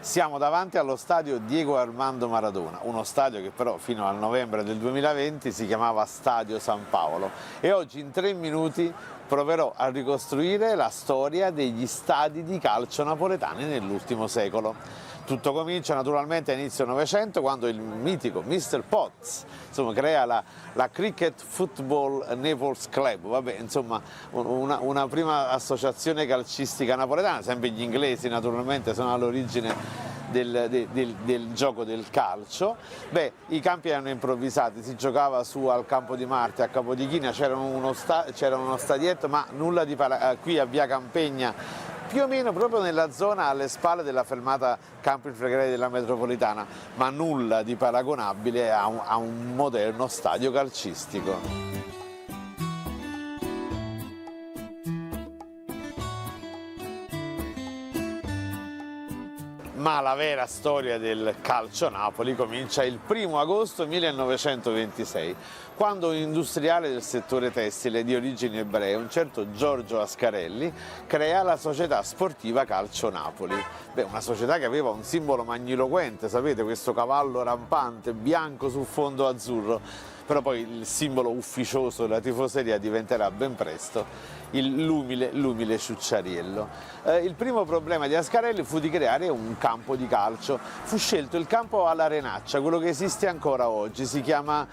Siamo davanti allo stadio Diego Armando Maradona, uno stadio che però fino al novembre del 2020 si chiamava Stadio San Paolo, e oggi in 3 minuti proverò a ricostruire la storia degli stadi di calcio napoletani nell'ultimo secolo. Tutto comincia naturalmente a inizio Novecento, quando il mitico Mr. Potts crea la Cricket Football Naples Club, una prima associazione calcistica napoletana. Sempre gli inglesi naturalmente sono all'origine del gioco del calcio. I campi erano improvvisati, si giocava su al Campo di Marte, a Capodichino, c'era uno stadietto, ma nulla di qui a Via Campegna, più o meno proprio nella zona alle spalle della fermata Campi Flegrei della metropolitana, ma nulla di paragonabile a un moderno stadio calcistico. Ma la vera storia del calcio Napoli comincia il 1° agosto 1926, quando un industriale del settore tessile di origini ebree, un certo Giorgio Ascarelli, crea la società sportiva Calcio Napoli. Una società che aveva un simbolo magniloquente, sapete, questo cavallo rampante bianco su fondo azzurro, però poi il simbolo ufficioso della tifoseria diventerà ben presto l'umile Ciucciariello. Il primo problema di Ascarelli fu di creare un campo di calcio. Fu scelto il campo all'Arenaccia, quello che esiste ancora oggi, si chiama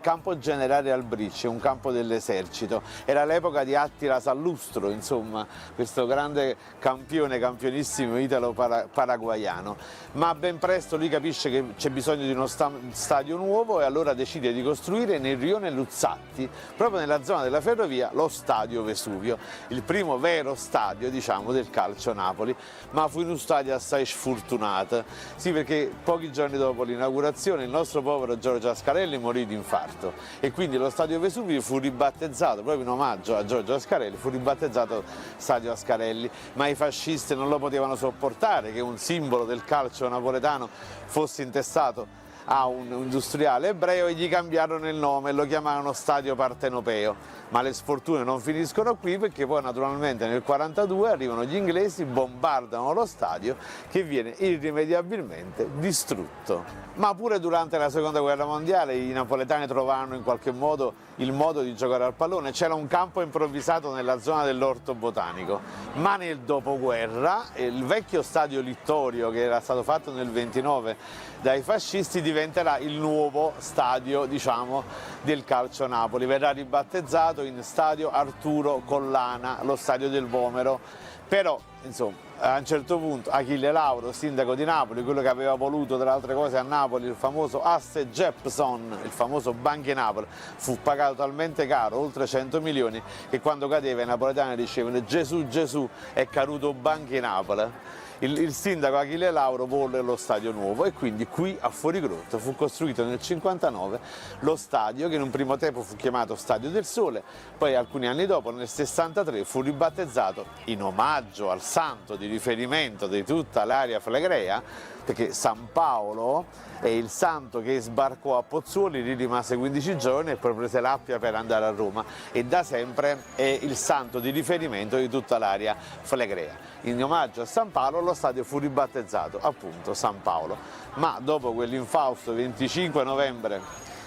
Campo Generale Albricci, un campo dell'esercito. Era l'epoca di Attila Sallustro, insomma, questo grande campionissimo italo-paraguaiano. Ma ben presto lui capisce che c'è bisogno di uno stadio nuovo e allora decide di costruire nel rione Luzzatti, proprio nella zona della ferrovia, lo Stadio Vesuvio. Il primo vero stadio, diciamo, del calcio Napoli, ma fu in uno stadio assai sfortunato. Sì, perché pochi giorni dopo l'inaugurazione il nostro povero Giorgio Ascarelli morì di infarto e quindi lo stadio Vesuvio fu ribattezzato, proprio in omaggio a Giorgio Ascarelli, fu ribattezzato Stadio Ascarelli, ma i fascisti non lo potevano sopportare che un simbolo del calcio napoletano fosse intestato a un industriale ebreo e gli cambiarono il nome e lo chiamarono Stadio Partenopeo. Ma le sfortune non finiscono qui, perché poi naturalmente nel 1942 arrivano gli inglesi, bombardano lo stadio che viene irrimediabilmente distrutto. Ma pure durante la Seconda Guerra Mondiale i napoletani trovarono in qualche modo il modo di giocare al pallone. C'era un campo improvvisato nella zona dell'Orto Botanico, ma nel dopoguerra il vecchio stadio Littorio, che era stato fatto nel 1929 dai fascisti, diventerà il nuovo stadio, diciamo, del calcio Napoli. Verrà ribattezzato in Stadio Arturo Collana, lo stadio del Vomero. Però, insomma, a un certo punto Achille Lauro, sindaco di Napoli, quello che aveva voluto tra le altre cose a Napoli il famoso asse Jepson, il famoso Banchi Napoli, fu pagato talmente caro, oltre 100 milioni, che quando cadeva i napoletani dicevano Gesù Gesù, è caduto Banchi Napoli. Il sindaco Achille Lauro volle lo stadio nuovo e quindi qui a Fuorigrotta fu costruito nel 1959 lo stadio, che in un primo tempo fu chiamato Stadio del Sole, poi alcuni anni dopo, nel 1963, fu ribattezzato in omaggio al santo di riferimento di tutta l'area flegrea, perché San Paolo è il santo che sbarcò a Pozzuoli, lì rimase 15 giorni e poi prese l'Appia per andare a Roma, e da sempre è il santo di riferimento di tutta l'area flegrea. In omaggio a San Paolo lo stadio fu ribattezzato appunto San Paolo, ma dopo quell'infausto 25 novembre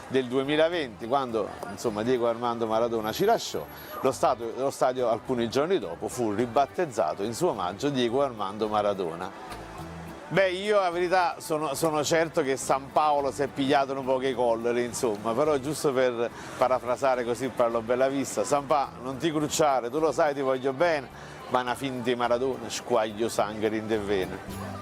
del 2020, quando Diego Armando Maradona ci lasciò, lo stadio alcuni giorni dopo fu ribattezzato in suo omaggio Diego Armando Maradona. Io la verità sono certo che San Paolo si è pigliato un po' che collere, insomma, però giusto per parafrasare così parlo bella vista, San Pa, non ti crucciare, tu lo sai ti voglio bene, ma una finta di Maradona squaglio sangue in te vene.